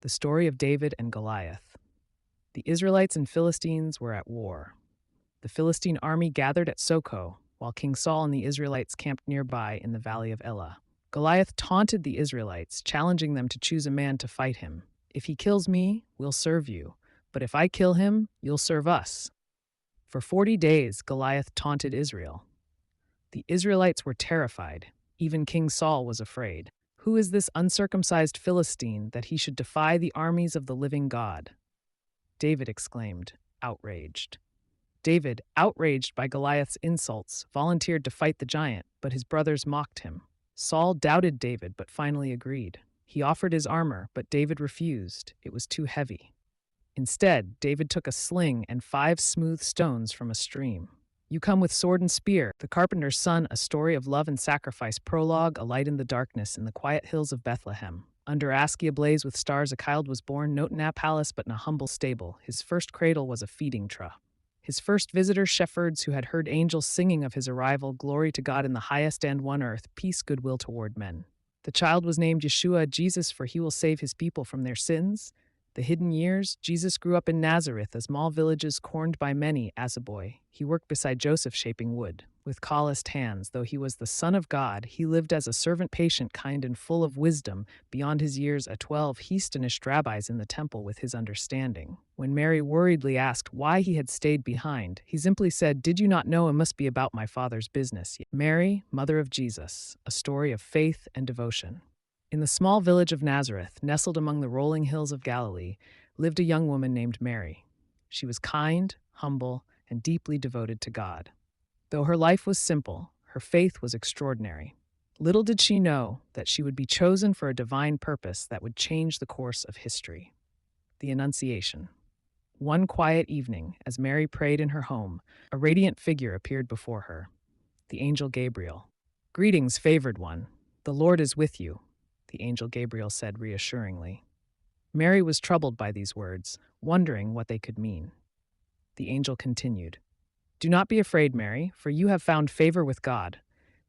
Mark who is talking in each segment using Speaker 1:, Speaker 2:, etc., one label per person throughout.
Speaker 1: The story of David and Goliath. The Israelites and Philistines were at war. The Philistine army gathered at Soko, while King Saul and the Israelites camped nearby in the valley of Elah. Goliath taunted the Israelites, challenging them to choose a man to fight him. "If he kills me, we'll serve you. But if I kill him, you'll serve us." For 40 days, Goliath taunted Israel. The Israelites were terrified. Even King Saul was afraid. Who is this uncircumcised Philistine that he should defy the armies of the living God? David exclaimed, outraged. David, outraged by Goliath's insults, volunteered to fight the giant, but his brothers mocked him. Saul doubted David, but finally agreed. He offered his armor, but David refused. It was too heavy. Instead, David took a sling and 5 smooth stones from a stream. You come with sword and spear, the carpenter's son, a story of love and sacrifice. Prologue, a light in the darkness in the quiet hills of Bethlehem. Under Aski ablaze with stars, a child was born, not in a palace, but in a humble stable. His first cradle was a feeding trough. His first visitors, shepherds who had heard angels singing of his arrival, glory to God in the highest and one earth, peace, goodwill toward men. The child was named Yeshua, Jesus, for he will save his people from their sins. The hidden years, Jesus grew up in Nazareth, a small villages corned by many. As a boy, he worked beside Joseph shaping wood. With calloused hands, though he was the Son of God, he lived as a servant, patient, kind, and full of wisdom. Beyond his years, 12 he astonished rabbis in the temple with his understanding. When Mary worriedly asked why he had stayed behind, he simply said, "Did you not know it must be about my Father's business?" Mary, mother of Jesus, a story of faith and devotion. In the small village of Nazareth, nestled among the rolling hills of Galilee, lived a young woman named Mary. She was kind, humble, and deeply devoted to God. Though her life was simple, her faith was extraordinary. Little did she know that she would be chosen for a divine purpose that would change the course of history. The Annunciation. One quiet evening, as Mary prayed in her home, a radiant figure appeared before her. The angel Gabriel. "Greetings, favored one. The Lord is with you," the angel Gabriel said reassuringly. Mary was troubled by these words, wondering what they could mean. The angel continued, "Do not be afraid, Mary, for you have found favor with God.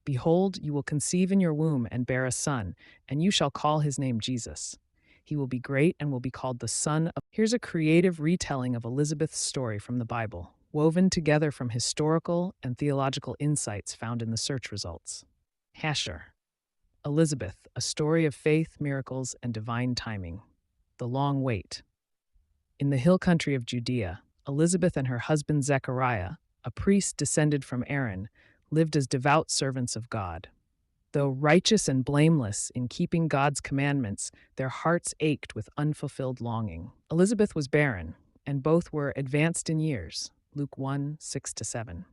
Speaker 1: Behold, you will conceive in your womb and bear a son, and you shall call his name Jesus. He will be great and will be called the Son of..." Here's a creative retelling of Elizabeth's story from the Bible, woven together from historical and theological insights found in the search results. Hasher. Elizabeth, a story of faith, miracles, and divine timing. The long wait. In the hill country of Judea, Elizabeth and her husband Zechariah, a priest descended from Aaron, lived as devout servants of God. Though righteous and blameless in keeping God's commandments, their hearts ached with unfulfilled longing. Elizabeth was barren, and both were advanced in years. Luke 1, 6-7.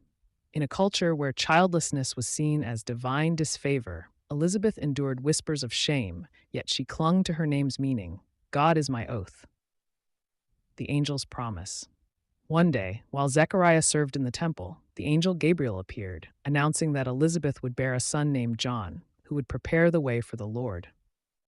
Speaker 1: In a culture where childlessness was seen as divine disfavor, Elizabeth endured whispers of shame, yet she clung to her name's meaning. God is my oath. The angel's promise. One day, while Zechariah served in the temple, the angel Gabriel appeared, announcing that Elizabeth would bear a son named John, who would prepare the way for the Lord.